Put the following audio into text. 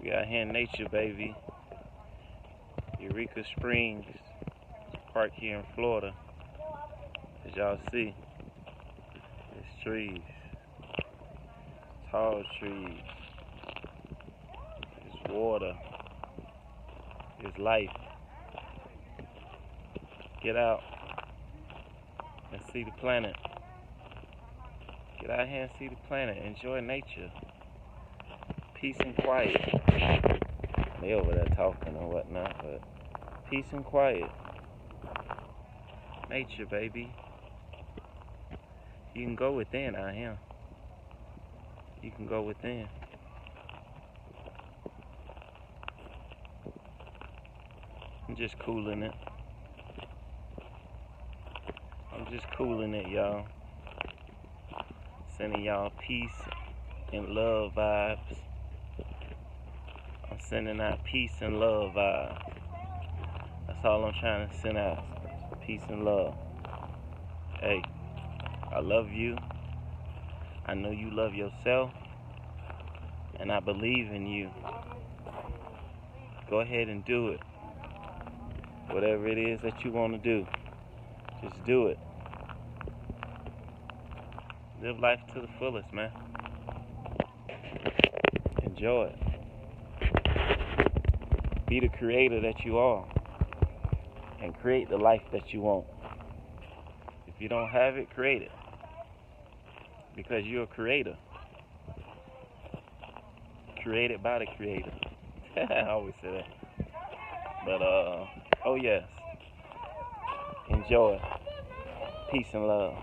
We out here in nature, baby. Eureka Springs Park here in Florida. As y'all see, there's trees, tall trees, there's water, there's life. Get out and see the planet. Get out here and see the planet. Enjoy nature. Peace and quiet. They over there talking and whatnot, but peace and quiet. Nature, baby. You can go within out here. You can go within. I'm just cooling it. I'm just cooling it, y'all. Sending y'all peace and love vibes. I'm sending out peace and love vibes. That's all I'm trying to send out. Peace and love. Hey, I love you. I know you love yourself. And I believe in you. Go ahead and do it. Whatever it is that you want to do, just do it. Live life to the fullest, man. Enjoy it. Be the creator that you are. And create the life that you want. If you don't have it, create it. Because you're a creator. Created by the creator. I always say that. But, oh yes. Enjoy. Peace and love.